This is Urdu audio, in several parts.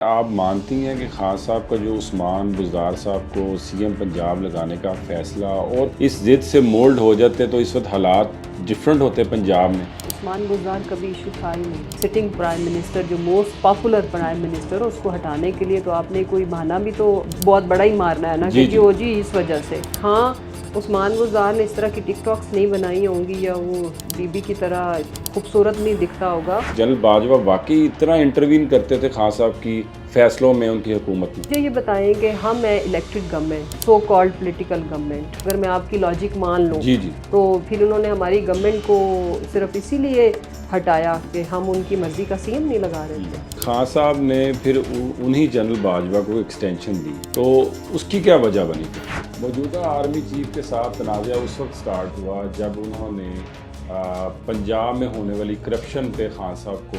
آپ مانتی ہیں کہ خان صاحب کا جو عثمان بزدار صاحب کو سی ایم پنجاب لگانے کا فیصلہ اور اس ضد سے مولڈ ہو جاتے تو اس وقت حالات ڈیفرنٹ ہوتے پنجاب میں؟ عثمان بزدار کبھی ایشو تھا ہی نہیں. سٹنگ پرائم منسٹر جو موسٹ پاپولر پرائم منسٹر اس کو ہٹانے کے لیے تو آپ نے کوئی بہانہ بھی تو بہت بڑا ہی مارنا ہے نا کہ جی اس وجہ سے. ہاں عثمان بزدار نے اس طرح کی ٹک ٹاکس نہیں بنائی ہوں گی یا وہ بی بی کی طرح خوبصورت نہیں دکھتا ہوگا. جنرل باجوہ واقعی اتنا انٹروین کرتے تھے خان صاحب کی فیصلوں میں ان کی حکومت میں؟ مجھے یہ بتائیں کہ ہم ہیں elected government, so called political government. اگر میں آپ کی لاجک مان لوں تو پھر انہوں نے ہماری گورنمنٹ کو صرف اسی لیے ہٹایا کہ ہم ان کی مرضی کا سی ایم نہیں لگا رہے تھے. خان صاحب نے پھر انہی جنرل باجوہ کو ایکسٹینشن دی تو اس کی کیا وجہ بنی؟ موجودہ آرمی چیف کے ساتھ تنازعہ اس وقت سٹارٹ ہوا جب انہوں نے پنجاب میں ہونے والی کرپشن پہ خان صاحب کو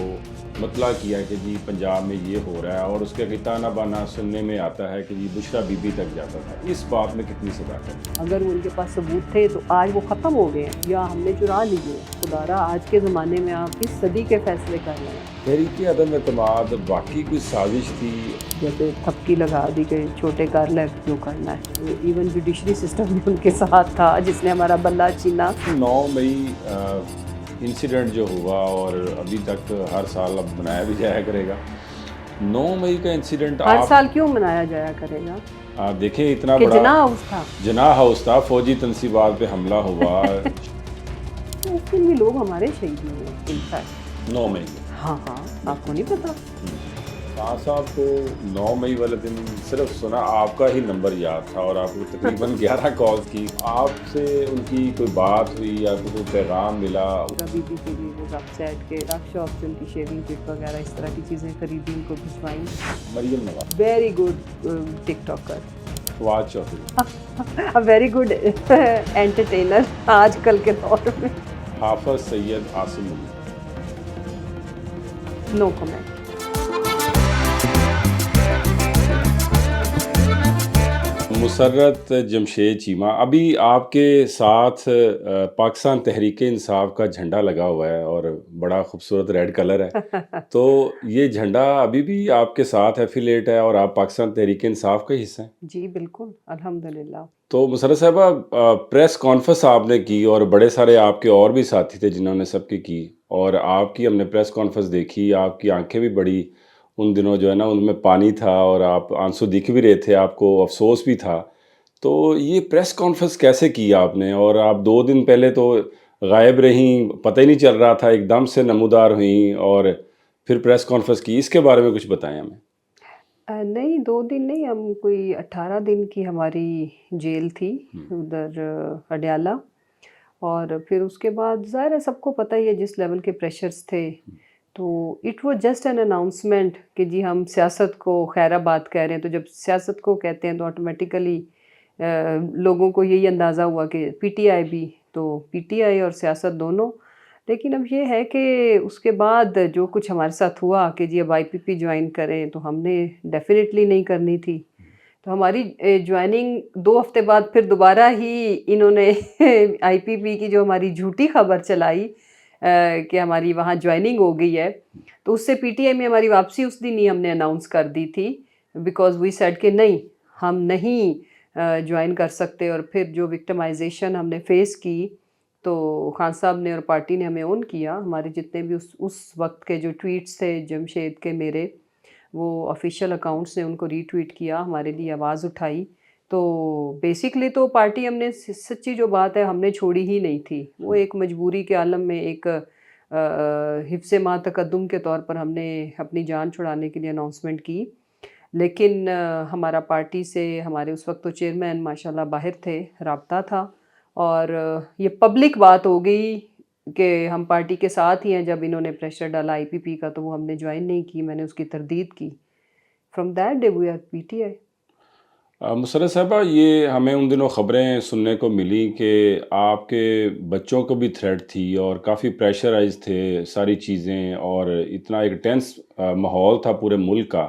مطلع کیا کہ جی پنجاب میں یہ ہو رہا ہے, اور اس کے تانا بانا سننے میں آتا ہے کہ جی بشرا بی بی تک جاتا تھا. اس بات میں کتنی صداقت ہے؟ اگر ان کے پاس ثبوت تھے تو آج وہ ختم ہو گئے ہیں یا ہم نے چرا لیے. خدارا آج کے زمانے میں آپ اس صدی کے فیصلے کر رہے ہیں. تحریک عدم اعتماد واقعی کوئی سازش تھی؟ جیسے تھپکی لگا دی کہ چھوٹے کر لے جو کرنا ہے. ایون جوڈیشری سسٹم بھی ان کے ساتھ تھا جس نے ہمارا بلہ چھینا. 9 مئی انسیڈنٹ جو ہوا اور ابھی تک ہر سال اب منایا بھی جایا کرے گا. 9 مئی کا انسیڈنٹ ہر سال کیوں منایا جایا کرے گا؟ آپ دیکھیں اتنا کہ بڑا جناح ہاؤس تھا, جناح ہاؤس تھا, فوجی تنصیبات پہ حملہ ہوا. اس دن بھی لوگ ہمارے شہید ہوئے انفیکٹ 9 مئی. ہاں آپ کو نہیں پتا؟ خان صاحب کو 9 مئی والے دن صرف سنا آپ کا ہی نمبر یاد تھا اور آپ کو تقریباً 11 کالز کی. آپ سے ان کی کوئی بات ہوئی یا کوئی پیغام ملا؟ بی بی کے لیے وہ اپ سیٹ کے رک شاپ سے ان کی شیونگ کٹ وغیرہ اس طرح کی چیزیں خریدی, ان کو بھجوائیں. Maryam Nawaz very good TikToker. Fawad Chaudhry very good entertainer آج کل کے دور میں. حافظ سید عاصم علی. No comment. مسرت جمشید چیمہ, ابھی آپ کے ساتھ پاکستان تحریک انصاف کا جھنڈا لگا ہوا ہے اور بڑا خوبصورت ریڈ کلر ہے, تو یہ جھنڈا ابھی بھی آپ کے ساتھ ایفیلیٹ ہے اور آپ پاکستان تحریک انصاف کا حصہ ہیں؟ جی بالکل الحمدللہ. تو مسرت صاحبہ پریس کانفرنس آپ نے کی اور بڑے سارے آپ کے اور بھی ساتھی تھے جنہوں نے سب کی, اور آپ کی ہم نے پریس کانفرنس دیکھی, آپ کی آنکھیں بھی بڑی ان دنوں جو ہے نا ان میں پانی تھا اور آپ آنسو دکھ بھی رہے تھے, آپ کو افسوس بھی تھا. تو یہ پریس کانفرنس کیسے کی آپ نے, اور آپ 2 دن پہلے تو غائب رہیں, پتہ ہی نہیں چل رہا تھا, ایک دم سے نمودار ہوئیں اور پھر پریس کانفرنس کی, اس کے بارے میں کچھ بتائیں ہمیں. نہیں 2 دن نہیں, ہم کوئی 18 دن کی ہماری جیل تھی ادھر اڈیالہ, اور پھر اس کے بعد ظاہر ہے سب کو پتہ ہی ہے جس لیول کے پریشرز تھے, تو it was just an announcement کہ جی ہم سیاست کو خیر آباد کہہ رہے ہیں. تو جب سیاست کو کہتے ہیں تو آٹومیٹیکلی لوگوں کو یہی اندازہ ہوا کہ پی ٹی آئی بھی, تو پی ٹی آئی اور سیاست دونوں. لیکن اب یہ ہے کہ اس کے بعد جو کچھ ہمارے ساتھ ہوا کہ جی اب آئی پی پی جوائن کریں, تو ہم نے ڈیفینیٹلی نہیں کرنی تھی. تو ہماری جوائننگ 2 ہفتے بعد پھر دوبارہ ہی انہوں نے آئی پی پی کی جو ہماری جھوٹی خبر چلائی کہ ہماری وہاں جوائننگ ہو گئی ہے, تو اس سے پی ٹی آئی میں ہماری واپسی اس دن ہی ہم نے اناؤنس کر دی تھی, بیکاز وی سیڈ کہ نہیں ہم نہیں جوائن کر سکتے. اور پھر جو وکٹمائزیشن ہم نے فیس کی تو خان صاحب نے اور پارٹی نے ہمیں اون کیا. ہمارے جتنے بھی اس وقت کے جو ٹویٹس تھے جمشید کے میرے, وہ آفیشیل اکاؤنٹس نے ان کو ری ٹویٹ کیا, ہمارے لیے آواز اٹھائی. تو بیسکلی تو پارٹی ہم نے سچی جو بات ہے ہم نے چھوڑی ہی نہیں تھی. وہ ایک مجبوری کے عالم میں ایک حفظ ما تقدم کے طور پر ہم نے اپنی جان چھڑانے کے لیے اناؤنسمنٹ کی. لیکن ہمارا پارٹی سے ہمارے اس وقت تو چیئرمین ماشاءاللہ باہر تھے, رابطہ تھا, اور یہ پبلک بات ہو گئی کہ ہم پارٹی کے ساتھ ہی ہیں. جب انہوں نے پریشر ڈالا آئی پی پی کا تو وہ ہم نے جوائن نہیں کی, میں نے اس کی تردید کی. From that day we are PTI ٹی آئی. مسرت صاحبہ, یہ ہمیں ان دنوں خبریں سننے کو ملی کہ آپ کے بچوں کو بھی تھریٹ تھی اور کافی پریشرائز تھے ساری چیزیں, اور اتنا ایک ٹینس ماحول تھا پورے ملک کا,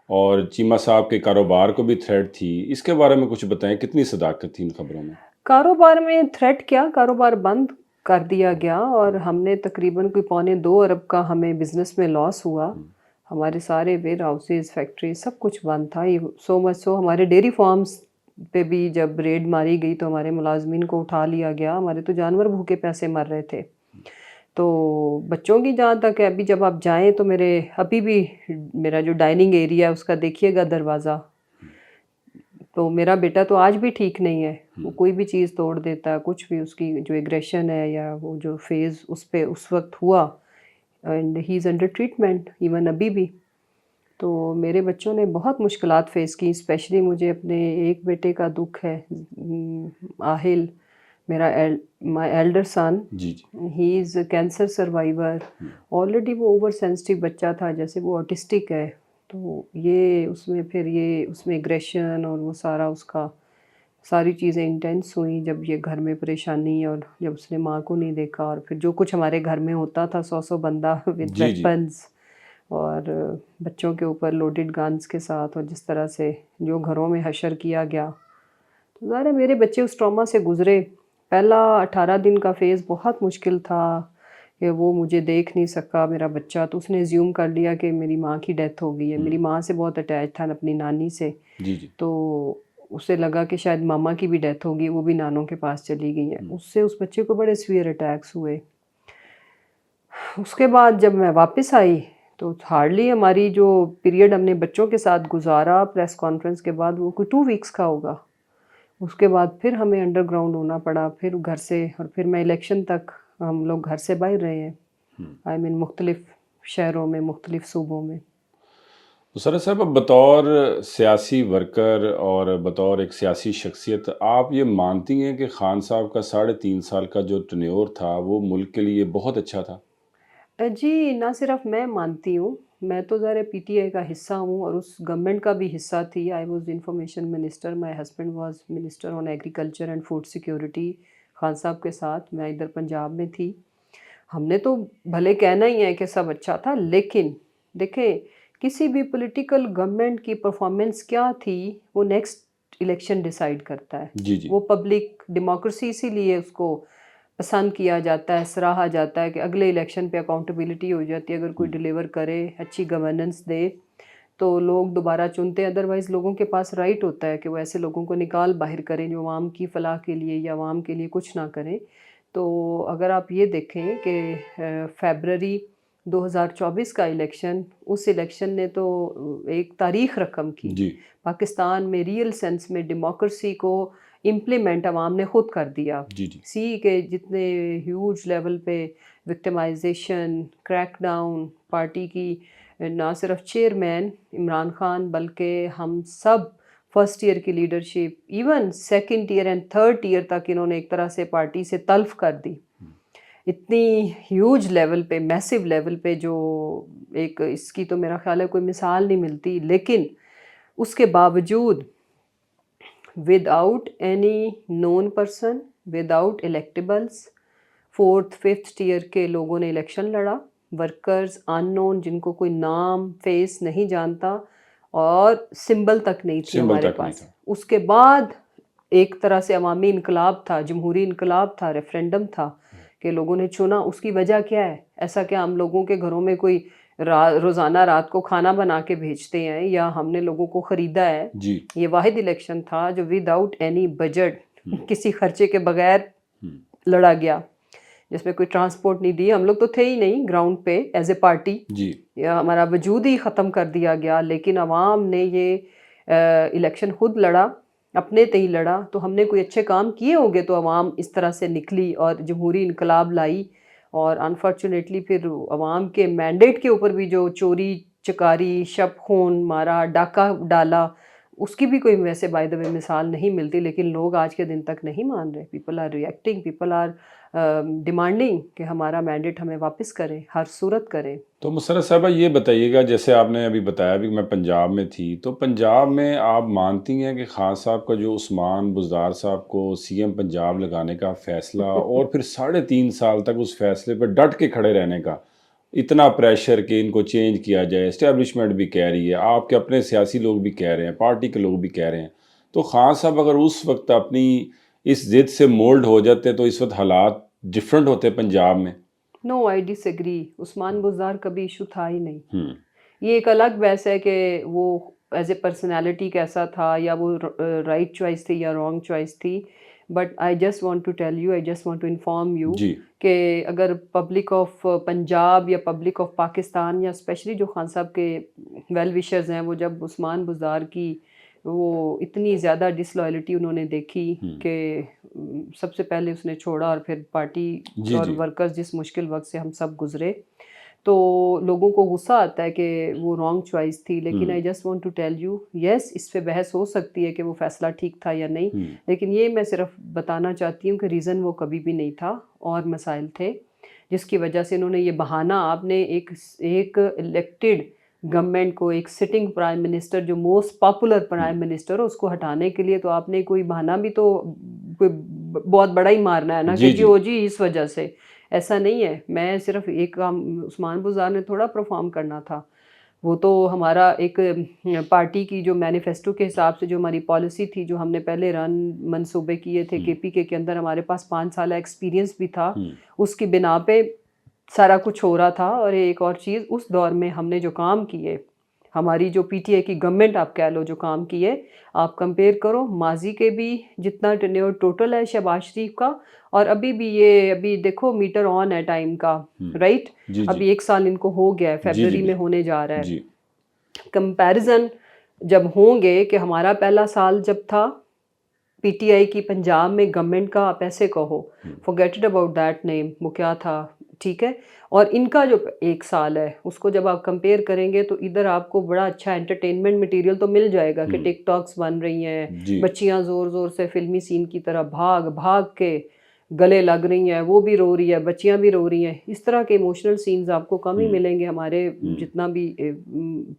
اور چیمہ صاحب کے کاروبار کو بھی تھریٹ تھی. اس کے بارے میں کچھ بتائیں, کتنی صداقت تھی ان خبروں میں؟ کاروبار میں تھریٹ کیا, کاروبار بند کر دیا گیا, اور ہم نے تقریباً کوئی 2.25 ارب کا ہمیں بزنس میں لاس ہوا. ہمارے سارے ویئر ہاؤسز فیکٹری سب کچھ بند تھا. سو مچ سو ہمارے ڈیری فارمز پہ بھی جب ریڈ ماری گئی تو ہمارے ملازمین کو اٹھا لیا گیا. ہمارے تو جانور بھوکے پیسے مر رہے تھے. تو بچوں کی جہاں تک ہے ابھی جب آپ جائیں تو میرے ابھی بھی میرا جو ڈائننگ ایریا ہے اس کا دیکھیے گا دروازہ، تو میرا بیٹا تو آج بھی ٹھیک نہیں ہے. وہ کوئی بھی چیز توڑ دیتا ہے، کچھ بھی اس کی جو ایگریشن ہے یا وہ جو فیز اس پہ اس وقت ہوا، and he is under treatment even ابھی بھی. تو میرے بچوں نے بہت مشکلات فیس کی. اسپیشلی مجھے اپنے ایک بیٹے کا دکھ ہے، آہل، میرا مائی ایلڈر سن. جی جی he is cancer survivor. Already وہ اوور سینسٹیو بچہ تھا، جیسے وہ آٹسٹک ہے. تو یہ اس میں پھر یہ اس میں ایگریشن اور وہ سارا اس کا ساری چیزیں انٹینس ہوئیں جب یہ گھر میں پریشانی، اور جب اس نے ماں کو نہیں دیکھا، اور پھر جو کچھ ہمارے گھر میں ہوتا تھا 100 بندہ ود جی جی ویپنز اور بچوں کے اوپر لوڈڈ گنز کے ساتھ، اور جس طرح سے جو گھروں میں حشر کیا گیا. تو ظاہر ہے میرے بچے اس ٹراما سے گزرے. پہلا 18 دن کا فیز بہت مشکل تھا کہ وہ مجھے دیکھ نہیں سکا میرا بچہ. تو اس نے زیوم کر لیا کہ میری ماں کی ڈیتھ ہو گئی ہے. میری ماں سے بہت اٹیچ تھا اپنی نانی سے. جی جی تو اسے لگا کہ شاید ماما کی بھی ڈیتھ ہوگی، وہ بھی نانوں کے پاس چلی گئی ہیں. اس سے اس بچے کو بڑے سویئر اٹیکس ہوئے. اس کے بعد جب میں واپس آئی تو ہارڈلی ہماری جو پیریڈ ہم نے بچوں کے ساتھ گزارا پریس کانفرنس کے بعد وہ کوئی 2 ویکس کا ہوگا. اس کے بعد پھر ہمیں انڈر گراؤنڈ ہونا پڑا، پھر گھر سے، اور پھر میں الیکشن تک ہم لوگ گھر سے باہر رہے ہیں. آئی مین مختلف شہروں میں، مختلف صوبوں میں. تو سر صاحب بطور سیاسی ورکر اور بطور ایک سیاسی شخصیت آپ یہ مانتی ہیں کہ خان صاحب کا 3.5 سال کا جو ٹنیور تھا وہ ملک کے لیے بہت اچھا تھا؟ جی نہ صرف میں مانتی ہوں، میں تو ذرا پی ٹی آئی کا حصہ ہوں اور اس گورنمنٹ کا بھی حصہ تھی. I was information minister, my husband was minister on agriculture and food security Khan صاحب کے ساتھ. میں ادھر پنجاب میں تھی. ہم نے تو بھلے کہنا ہی ہے کہ سب اچھا تھا، لیکن دیکھیں کسی بھی پولیٹیکل گورنمنٹ کی پرفارمنس کیا تھی وہ نیکسٹ الیکشن ڈیسائیڈ کرتا ہے. جی جی وہ پبلک ڈیموکریسی اسی لیے اس کو پسند کیا جاتا ہے، سراہا جاتا ہے کہ اگلے الیکشن پہ اکاؤنٹیبلٹی ہو جاتی ہے. اگر کوئی ڈیلیور کرے، اچھی گورننس دے تو لوگ دوبارہ چنتے ہیں. ادروائز لوگوں کے پاس رائٹ ہوتا ہے کہ وہ ایسے لوگوں کو نکال باہر کریں جو عوام کی فلاح کے لیے یا عوام کے لیے کچھ نہ کریں. تو اگر آپ یہ دیکھیں کہ فیبرری 2024 کا الیکشن، اس الیکشن نے تو ایک تاریخ رقم کی. جی پاکستان میں ریئل سینس میں ڈیموکریسی کو امپلیمنٹ عوام نے خود کر دیا. جی جی سی کہ جتنے ہیوج لیول پہ وکٹمائزیشن، کریک ڈاؤن، پارٹی کی نہ صرف چیئرمین عمران خان بلکہ ہم سب فرسٹ ایئر کی leadership, even second year and third year تک انہوں نے ایک طرح سے پارٹی سے تلف کر دی. اتنی ہیوج لیول پہ، میسیو لیول پہ، جو ایک اس کی تو میرا خیال ہے کوئی مثال نہیں ملتی. لیکن اس کے باوجود without any known person, without electables, 4th 5th tier کے لوگوں نے الیکشن لڑا. ورکرز ان نون، جن کو کوئی نام فیس نہیں جانتا اور سمبل تک نہیں تھی سمبل ہمارے تک نہیں پاس. تھا. اس کے بعد ایک طرح سے عوامی انقلاب تھا، جمہوری انقلاب تھا، ریفرینڈم تھا کہ لوگوں نے چنا. اس کی وجہ کیا ہے؟ ایسا کہ ہم لوگوں کے گھروں میں کوئی روزانہ رات کو کھانا بنا کے بھیجتے ہیں یا ہم نے لوگوں کو خریدا ہے؟ جی یہ واحد الیکشن تھا جو ود آؤٹ اینی بجٹ، کسی خرچے کے بغیر لڑا گیا، جس میں کوئی ٹرانسپورٹ نہیں دی. ہم لوگ تو تھے ہی نہیں گراؤنڈ پہ ایز اے پارٹی، جی ہمارا وجود ہی ختم کر دیا گیا. لیکن عوام نے یہ الیکشن خود لڑا، اپنے تئیں لڑا. تو ہم نے کوئی اچھے کام کیے ہوں گے تو عوام اس طرح سے نکلی اور جمہوری انقلاب لائی. اور انفارچونیٹلی پھر عوام کے مینڈیٹ کے اوپر بھی جو چوری چکاری، شب خون مارا، ڈاکہ ڈالا، اس کی بھی کوئی ویسے بائی دا وے مثال نہیں ملتی. لیکن لوگ آج کے دن تک نہیں مان رہے. People are reacting, people are demanding کہ ہمارا مینڈیٹ ہمیں واپس کریں، ہر صورت کریں. تو مسرت صاحبہ یہ بتائیے گا، جیسے آپ نے ابھی بتایا بھی میں پنجاب میں تھی، تو پنجاب میں آپ مانتی ہیں کہ خان صاحب کا جو عثمان بزدار صاحب کو سی ایم پنجاب لگانے کا فیصلہ اور پھر 3.5 سال تک اس فیصلے پہ ڈٹ کے کھڑے رہنے کا، اتنا پریشر کہ ان کو چینج کیا جائے، اسٹیبلشمنٹ بھی کہہ رہی ہے، آپ کے اپنے سیاسی لوگ بھی کہہ رہے ہیں، پارٹی کے لوگ بھی کہہ رہے ہیں، تو خان صاحب اگر اس وقت اپنی اس ضد سے مولڈ ہو جاتے تو اس وقت حالات ڈفرینٹ ہوتے پنجاب میں؟ نو، آئی ڈس ایگری. عثمان بزدار کبھی ایشو تھا ہی نہیں. یہ ایک الگ بحث ہے کہ وہ ایز اے پرسنالٹی کیسا تھا، یا وہ رائٹ چوائس تھی یا رانگ چوائس تھی. But I just want to tell you, I just want to inform you جی کہ اگر پبلک آف پنجاب یا پبلک آف پاکستان یا اسپیشلی جو خان صاحب کے ویل وشرز ہیں، وہ جب عثمان بزدار کی وہ اتنی زیادہ ڈس لائلٹی انہوں نے دیکھی کہ سب سے پہلے اس نے چھوڑا، اور پھر پارٹی جی اور جی ورکرز جس مشکل وقت سے ہم سب گزرے، تو لوگوں کو غصہ آتا ہے کہ وہ رانگ چوائس تھی. لیکن I just want to tell you, yes اس پہ بحث ہو سکتی ہے کہ وہ فیصلہ ٹھیک تھا یا نہیں، لیکن یہ میں صرف بتانا چاہتی ہوں کہ ریزن وہ کبھی بھی نہیں تھا، اور مسائل تھے جس کی وجہ سے انہوں نے یہ بہانہ، آپ نے ایک الیکٹڈ گورنمنٹ کو، ایک سٹنگ پرائم منسٹر جو موسٹ پاپولر پرائم منسٹر ہو، اس کو ہٹانے کے لیے تو آپ نے کوئی بہانہ بھی تو کوئی بہت بڑا ہی مارنا ہے نا کہ جی جی جی او جی اس وجہ سے. ایسا نہیں ہے. میں صرف ایک کام عثمان بزدار نے تھوڑا پرفارم کرنا تھا، وہ تو ہمارا ایک پارٹی کی جو مینیفیسٹو کے حساب سے جو ہماری پالیسی تھی، جو ہم نے پہلے منصوبے کیے تھے کے پی کے اندر، ہمارے پاس 5 سالہ ایکسپیرینس بھی تھا، اس کی بنا پہ سارا کچھ ہو رہا تھا. اور ایک اور چیز، اس دور میں ہم نے جو کام کیے، ہماری جو پی ٹی آئی کی گورنمنٹ آپ کہہ لو جو کام کیے، آپ کمپیئر کرو ماضی کے بھی جتنا ٹینیور ٹوٹل ہے شہباز شریف کا، اور ابھی بھی یہ ابھی دیکھو میٹر آن ہے ٹائم کا، رائٹ. جی جی ابھی 1 سال ان کو ہو گیا ہے، جی جی فیبرری میں ہونے جا رہا ہے. جی کمپیریزن جب ہوں گے کہ ہمارا پہلا سال جب تھا پی ٹی آئی کی پنجاب میں گورنمنٹ کا، آپ ایسے کہو forget it about that name، وہ کیا تھا، ٹھیک ہے، اور ان کا جو 1 سال ہے اس کو جب آپ کمپیئر کریں گے تو ادھر آپ کو بڑا اچھا انٹرٹینمنٹ مٹیریل تو مل جائے گا کہ ٹک ٹاکس بن رہی ہیں، جی بچیاں زور زور سے فلمی سین کی طرح بھاگ بھاگ کے گلے لگ رہی ہیں، وہ بھی رو رہی ہے، بچیاں بھی رو رہی ہیں. اس طرح کے ایموشنل سینز آپ کو کم ہی ملیں گے ہمارے جتنا بھی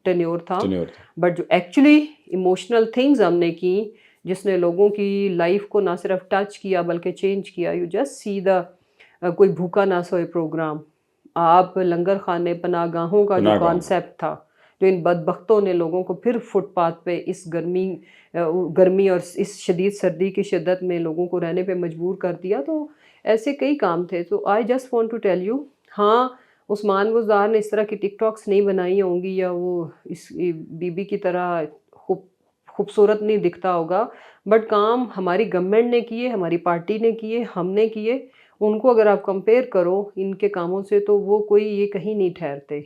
ٹینیور تھا. ٹینیور تھا. بٹ جو ایکچولی ایموشنل تھنگز ہم نے کی، جس نے لوگوں کی لائف کو نہ صرف ٹچ کیا بلکہ چینج کیا، یو جسٹ سی دا کوئی بھوکا نہ سوئے پروگرام، آپ لنگر خانے پناہ گاہوں کا جو پناہ گاہوں کا. کانسیپٹ تھا، جو ان بدبختوں نے لوگوں کو پھر فٹ پاتھ پہ اس گرمی اور اس شدید سردی کی شدت میں لوگوں کو رہنے پہ مجبور کر دیا. تو ایسے کئی کام تھے. تو I just want to tell you, ہاں عثمان بزدار نے اس طرح کی ٹک ٹاکس نہیں بنائی ہوں گی، یا وہ اس بی بی کی طرح خوبصورت نہیں دکھتا ہوگا، بٹ کام ہماری گورنمنٹ نے کیے، ہماری پارٹی نے کیے، ہم نے کیے. ان کو اگر آپ کمپیئر کرو ان کے کاموں سے تو وہ کوئی یہ کہیں نہیں ٹھہرتے.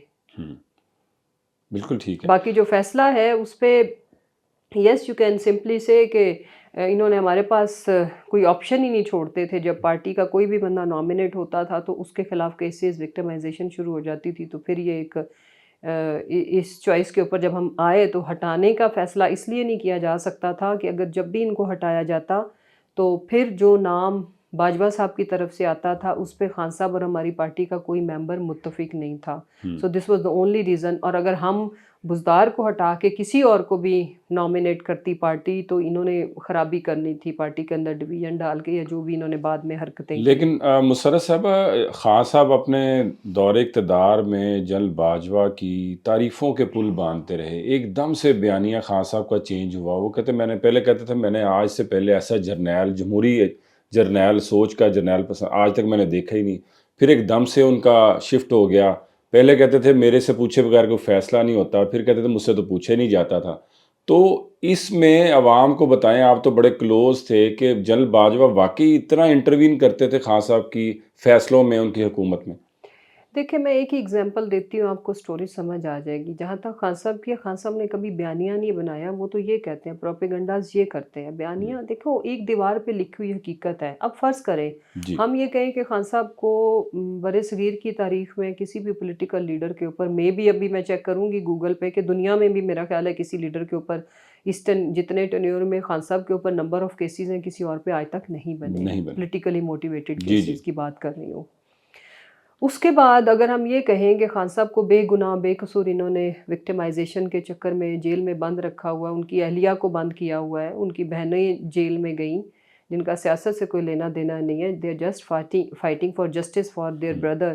بالکل ٹھیک ہے. باقی جو فیصلہ ہے اس پہ یس یو کین سمپلی سے کہ انہوں نے ہمارے پاس کوئی آپشن ہی نہیں چھوڑتے تھے. جب پارٹی کا کوئی بھی بندہ نامنیٹ ہوتا تھا تو اس کے خلاف کیسز وکٹمائزیشن شروع ہو جاتی تھی. تو پھر یہ ایک اس چوائس کے اوپر جب ہم آئے تو ہٹانے کا فیصلہ اس لیے نہیں کیا جا سکتا تھا کہ اگر جب بھی ان کو ہٹایا جاتا تو پھر جو نام باجوہ صاحب کی طرف سے آتا تھا اس پہ خان صاحب اور ہماری پارٹی کا کوئی ممبر متفق نہیں تھا. So this was the only reason. اور اگر ہم بزدار کو ہٹا کے کسی اور کو بھی نامنیٹ کرتی پارٹی تو انہوں نے خرابی کرنی تھی پارٹی کے اندر، ڈویژن ڈال کے، یا جو بھی انہوں نے بعد میں حرکتیں کی. لیکن مسرت صاحب، خان صاحب اپنے دور اقتدار میں جنرل باجوہ کی تعریفوں کے پل باندھتے رہے. ایک دم سے بیانیہ خان صاحب کا چینج ہوا. وہ کہتے میں نے پہلے کہتے تھے میں نے آج سے پہلے ایسا جرنیل، جمہوری جرنیل سوچ کا جرنیل پسند آج تک میں نے دیکھا ہی نہیں. پھر ایک دم سے ان کا شفٹ ہو گیا. پہلے کہتے تھے میرے سے پوچھے بغیر کوئی فیصلہ نہیں ہوتا، پھر کہتے تھے مجھ سے تو پوچھے نہیں جاتا تھا. تو اس میں عوام کو بتائیں، آپ تو بڑے کلوز تھے، کہ جنرل باجوہ واقعی اتنا انٹروین کرتے تھے خان صاحب کی فیصلوں میں، ان کی حکومت میں؟ دیکھیں میں ایک ہی اگزامپل دیتی ہوں، آپ کو سٹوری سمجھ آ جائے گی. جہاں تک خان صاحب کی، خان صاحب نے کبھی بیانیہ نہیں بنایا. وہ تو یہ کہتے ہیں، پروپیگنڈاز یہ کرتے ہیں. بیانیہ دیکھو ایک دیوار پہ لکھی ہوئی حقیقت ہے. اب فرض کریں جی ہم یہ کہیں کہ خان صاحب کو بر صغیر کی تاریخ میں کسی بھی پولیٹیکل لیڈر کے اوپر، ابھی میں چیک کروں گی گوگل پہ کہ دنیا میں بھی میرا خیال ہے کسی لیڈر کے اوپر اس جتنے ٹینیور میں خان صاحب کے اوپر نمبر آف کیسز ہیں کسی اور پہ آج تک نہیں بنے ہیں. نہیں بنے. پولیٹیکلی موٹیویٹڈ جی جی کیسز کی بات کر رہی ہوں. اس کے بعد اگر ہم یہ کہیں کہ خان صاحب کو بے گناہ بے قصور انہوں نے وکٹمائزیشن کے چکر میں جیل میں بند رکھا ہوا ہے، ان کی اہلیہ کو بند کیا ہوا ہے، ان کی بہنیں جیل میں گئیں جن کا سیاست سے کوئی لینا دینا نہیں ہے، they are just fighting for justice for their brother.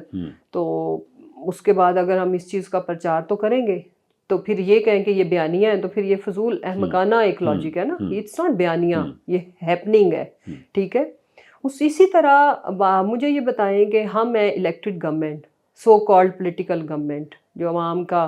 تو اس کے بعد اگر ہم اس چیز کا پرچار تو کریں گے تو پھر یہ کہیں کہ یہ بیانیہ ہے، تو پھر یہ فضول احمقانہ ایک لاجک ہے نا. اٹس ناٹ بیانیہ، یہ ہیپننگ ہے. ٹھیک ہے. اسی طرح مجھے یہ بتائیں کہ ہم ہیں elected government, so called political government, جو عوام کا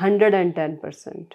110%।